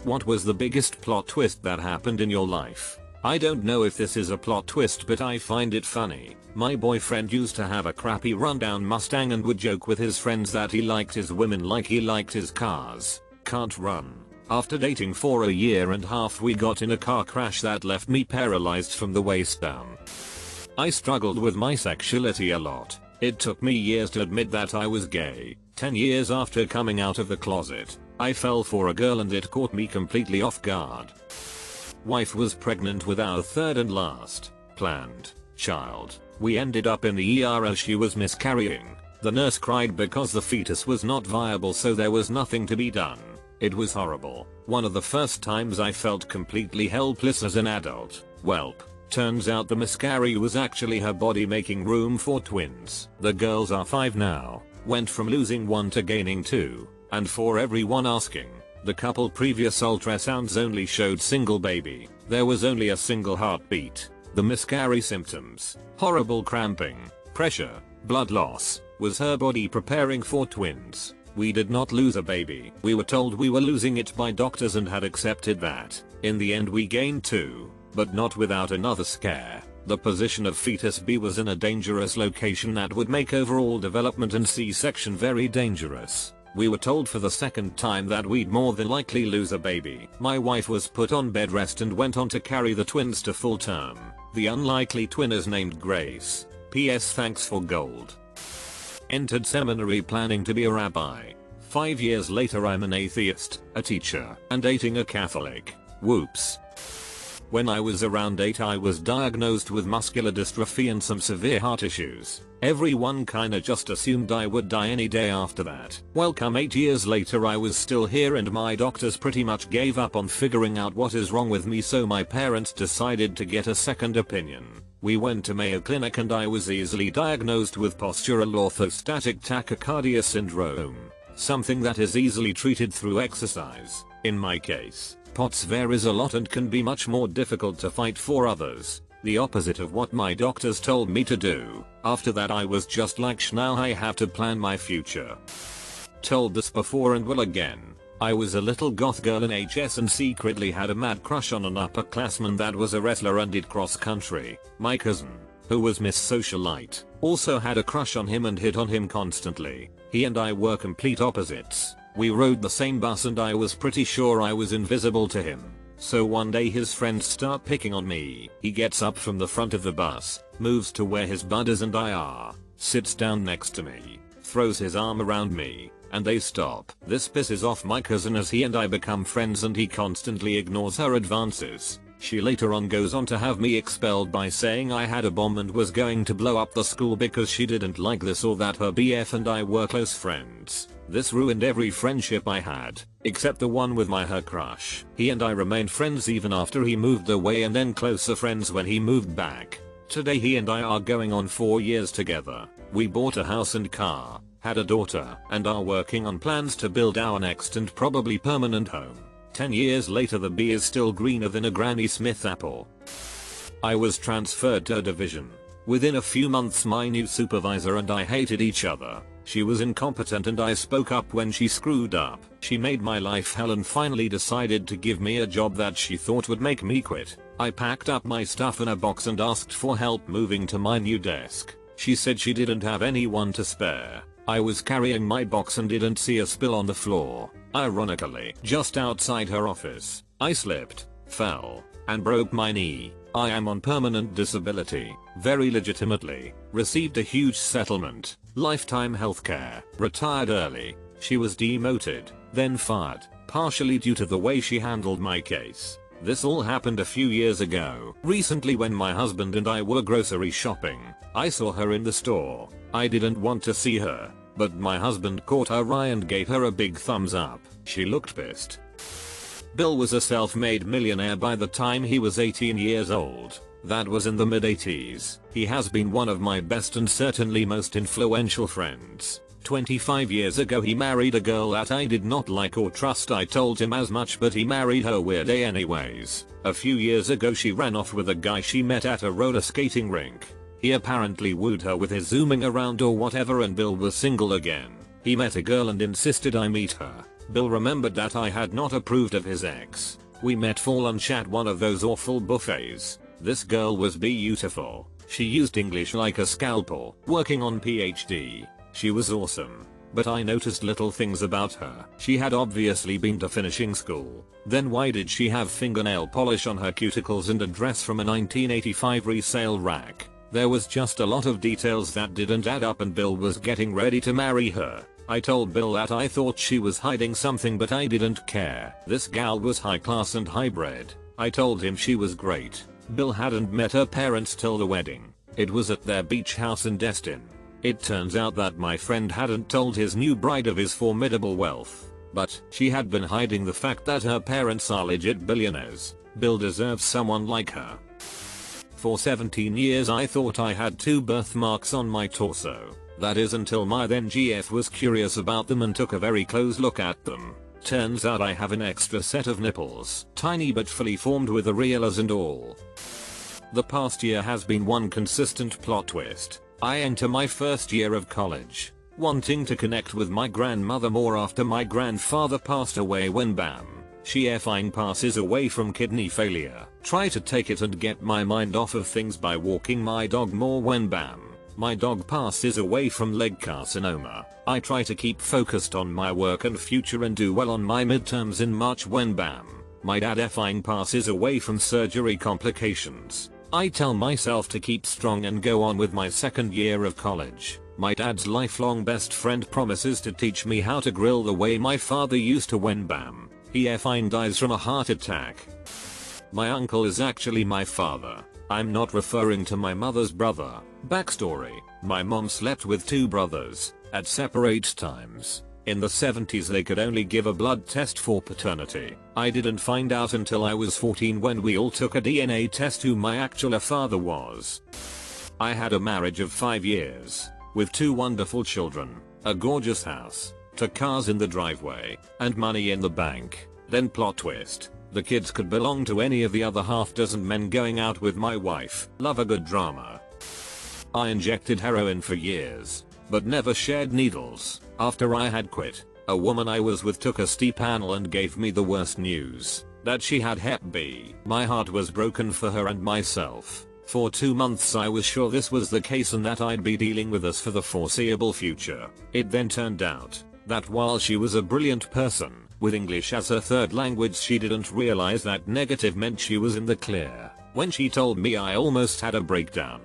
What was the biggest plot twist that happened in your life? I don't know if this is a plot twist, but I find it funny. My boyfriend used to have a crappy rundown Mustang and would joke with his friends that he liked his women like he liked his cars. Can't run. After dating for a year and a half, we got in a car crash that left me paralyzed from the waist down. I struggled with my sexuality a lot. It took me years to admit that I was gay. 10 years after coming out of the closet, I fell for a girl and it caught me completely off guard. Wife was pregnant with our third and last planned child. We ended up in the ER as she was miscarrying. The nurse cried because the fetus was not viable, so there was nothing to be done. It was horrible. One of the first times I felt completely helpless as an adult. Welp. Turns out the miscarry was actually her body making room for twins. The girls are 5 now. Went from losing 1 to gaining 2. And for everyone asking, the couple previous ultrasounds only showed single baby. There was only a single heartbeat. The miscarry symptoms, horrible cramping, pressure, blood loss, was her body preparing for twins. We did not lose a baby. We were told we were losing it by doctors and had accepted that. In the end we gained 2, but not without another scare. The position of fetus B was in a dangerous location that would make overall development and C-section very dangerous. We were told for the second time that we'd more than likely lose a baby. My wife was put on bed rest and went on to carry the twins to full term. The unlikely twin is named Grace. P.S. Thanks for gold. Entered seminary planning to be a rabbi. 5 years later I'm an atheist, a teacher, and dating a Catholic. Whoops. When I was around 8 I was diagnosed with muscular dystrophy and some severe heart issues. Everyone kinda just assumed I would die any day after that. Well, come 8 years later I was still here and my doctors pretty much gave up on figuring out what is wrong with me, so my parents decided to get a second opinion. We went to Mayo Clinic and I was easily diagnosed with postural orthostatic tachycardia syndrome. Something that is easily treated through exercise. In my case, POTS varies a lot and can be much more difficult to fight for others. The opposite of what my doctors told me to do. After that I was just like, now I have to plan my future. Told this before and will again. I was a little goth girl in HS and secretly had a mad crush on an upperclassman that was a wrestler and did cross country. My cousin, who was Miss Socialite, also had a crush on him and hit on him constantly. He and I were complete opposites. We rode the same bus and I was pretty sure I was invisible to him. So one day his friends start picking on me. He gets up from the front of the bus, moves to where his buddies and I are, sits down next to me, throws his arm around me, and they stop. This pisses off my cousin as he and I become friends and he constantly ignores her advances. She later on goes on to have me expelled by saying I had a bomb and was going to blow up the school because she didn't like this or that. Her BF and I were close friends. This ruined every friendship I had, except the one with her crush. He and I remained friends even after he moved away and then closer friends when he moved back. Today he and I are going on 4 years together. We bought a house and car, had a daughter, and are working on plans to build our next and probably permanent home. 10 years later the bee is still greener than a Granny Smith apple. I was transferred to a division. Within a few months my new supervisor and I hated each other. She was incompetent and I spoke up when she screwed up. She made my life hell and finally decided to give me a job that she thought would make me quit. I packed up my stuff in a box and asked for help moving to my new desk. She said she didn't have anyone to spare. I was carrying my box and didn't see a spill on the floor. Ironically, just outside her office, I slipped, fell, and broke my knee. I am on permanent disability, very legitimately, received a huge settlement, lifetime healthcare, retired early. She was demoted, then fired, partially due to the way she handled my case. This all happened a few years ago. Recently when my husband and I were grocery shopping, I saw her in the store. I didn't want to see her, but my husband caught her eye and gave her a big thumbs up. She looked pissed. Bill was a self-made millionaire by the time he was 18 years old. That was in the mid-80s. He has been one of my best and certainly most influential friends. 25 years ago he married a girl that I did not like or trust. I told him as much, but he married her weird anyways. A few years ago she ran off with a guy she met at a roller skating rink. He apparently wooed her with his zooming around or whatever and Bill was single again. He met a girl and insisted I meet her. Bill remembered that I had not approved of his ex. We met for lunch at one of those awful buffets. This girl was beautiful. She used English like a scalpel, working on PhD. She was awesome. But I noticed little things about her. She had obviously been to finishing school. Then why did she have fingernail polish on her cuticles and a dress from a 1985 resale rack? There was just a lot of details that didn't add up, and Bill was getting ready to marry her. I told Bill that I thought she was hiding something, but I didn't care. This gal was high class and hybrid. I told him she was great. Bill hadn't met her parents till the wedding. It was at their beach house in Destin. It turns out that my friend hadn't told his new bride of his formidable wealth, but she had been hiding the fact that her parents are legit billionaires. Bill deserves someone like her. For 17 years I thought I had 2 birthmarks on my torso. That is until my then GF was curious about them and took a very close look at them. Turns out I have an extra set of nipples, tiny but fully formed with areolas and all. The past year has been one consistent plot twist. I enter my first year of college, wanting to connect with my grandmother more after my grandfather passed away when bam, she effing passes away from kidney failure. Try to take it and get my mind off of things by walking my dog more when bam, my dog passes away from leg carcinoma. I try to keep focused on my work and future and do well on my midterms in March when bam, my dad effing passes away from surgery complications. I tell myself to keep strong and go on with my second year of college. My dad's lifelong best friend promises to teach me how to grill the way my father used to when bam, he effing dies from a heart attack. My uncle is actually my father. I'm not referring to my mother's brother. Backstory: my mom slept with 2 brothers at separate times. In the 70s they could only give a blood test for paternity. I didn't find out until I was 14 when we all took a DNA test who my actual father was. I had a marriage of 5 years, with 2 wonderful children, a gorgeous house, 2 cars in the driveway, and money in the bank. Then plot twist: the kids could belong to any of the other half dozen men going out with my wife. Love a good drama. I injected heroin for years, but never shared needles. After I had quit, a woman I was with took a steep panel and gave me the worst news, that she had Hep B. My heart was broken for her and myself. For 2 months I was sure this was the case and that I'd be dealing with this for the foreseeable future. It then turned out that while she was a brilliant person, with English as her third language, she didn't realize that negative meant she was in the clear. When she told me, I almost had a breakdown.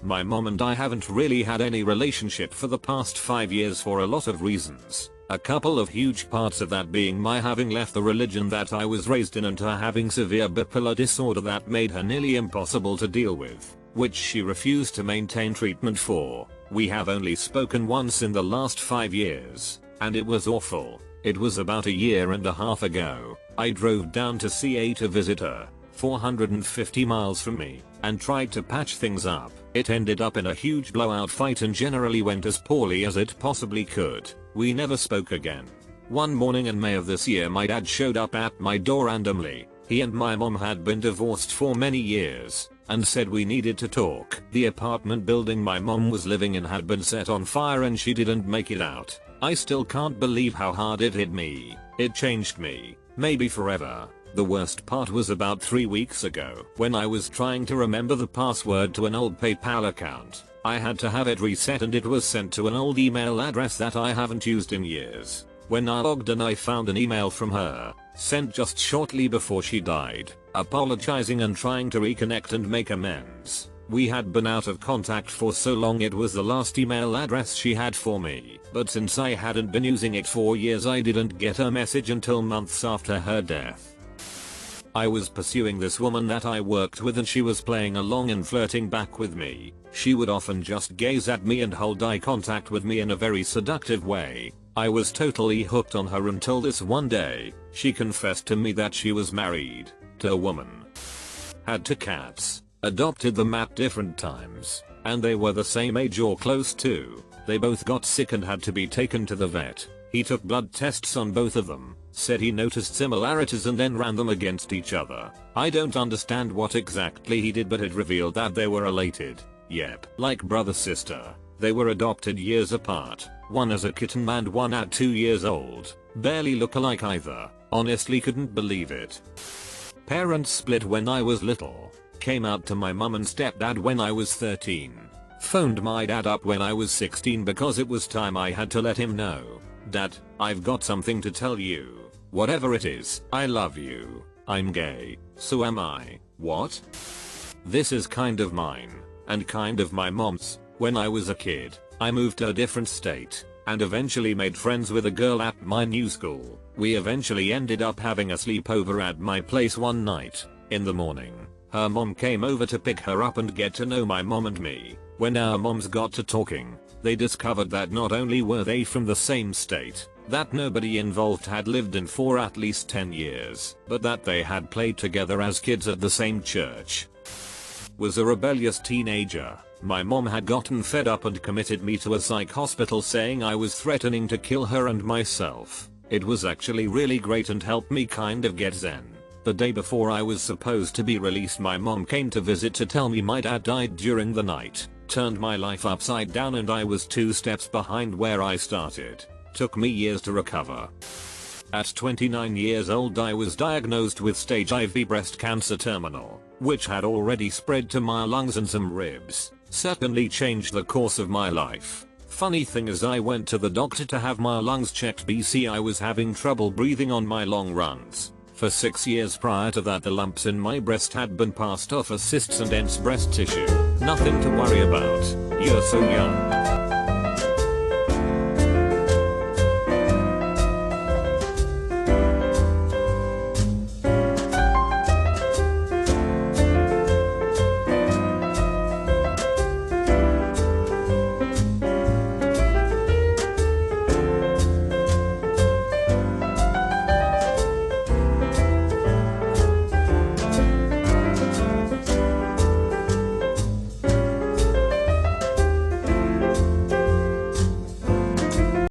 My mom and I haven't really had any relationship for the past 5 years for a lot of reasons. A couple of huge parts of that being my having left the religion that I was raised in and her having severe bipolar disorder that made her nearly impossible to deal with, which she refused to maintain treatment for. We have only spoken once in the last 5 years, and it was awful. It was about a year and a half ago. I drove down to CA to visit her, 450 miles from me, and tried to patch things up. It ended up in a huge blowout fight and generally went as poorly as it possibly could. We never spoke again. One morning in May of this year, my dad showed up at my door randomly. He and my mom had been divorced for many years, and said we needed to talk. The apartment building my mom was living in had been set on fire and she didn't make it out. I still can't believe how hard it hit me. It changed me, maybe forever. The worst part was about 3 weeks ago when I was trying to remember the password to an old PayPal account. I had to have it reset and it was sent to an old email address that I haven't used in years. When I logged in, I found an email from her, sent just shortly before she died, apologizing and trying to reconnect and make amends. We had been out of contact for so long it was the last email address she had for me, but since I hadn't been using it for years I didn't get her message until months after her death. I was pursuing this woman that I worked with and she was playing along and flirting back with me. She would often just gaze at me and hold eye contact with me in a very seductive way. I was totally hooked on her until this one day, she confessed to me that she was married to a woman, had 2 cats, adopted them at different times, and they were the same age or close to. They both got sick and had to be taken to the vet. He took blood tests on both of them, said he noticed similarities and then ran them against each other. I don't understand what exactly he did, but it revealed that they were related. Yep, like brother sister. They were adopted years apart, one as a kitten and one at 2 years old. Barely look alike either. Honestly couldn't believe it. Parents split when I was little. Came out to my mum and stepdad when I was 13. Phoned my dad up when I was 16 because it was time I had to let him know. Dad, I've got something to tell you. Whatever it is, I love you. I'm gay. So am I. What? This is kind of mine. And kind of my mom's. When I was a kid, I moved to a different state. And eventually made friends with a girl at my new school. We eventually ended up having a sleepover at my place one night. In the morning, her mom came over to pick her up and get to know my mom and me. When our moms got to talking, they discovered that not only were they from the same state, that nobody involved had lived in for at least 10 years, but that they had played together as kids at the same church. Was a rebellious teenager. My mom had gotten fed up and committed me to a psych hospital saying I was threatening to kill her and myself. It was actually really great and helped me kind of get zen. The day before I was supposed to be released, my mom came to visit to tell me my dad died during the night. Turned my life upside down and I was 2 steps behind where I started. Took me years to recover. At 29 years old I was diagnosed with stage IV breast cancer terminal, which had already spread to my lungs and some ribs. Certainly changed the course of my life. Funny thing is I went to the doctor to have my lungs checked BC I was having trouble breathing on my long runs. For 6 years prior to that the lumps in my breast had been passed off as cysts and dense breast tissue. Nothing to worry about. You're so young.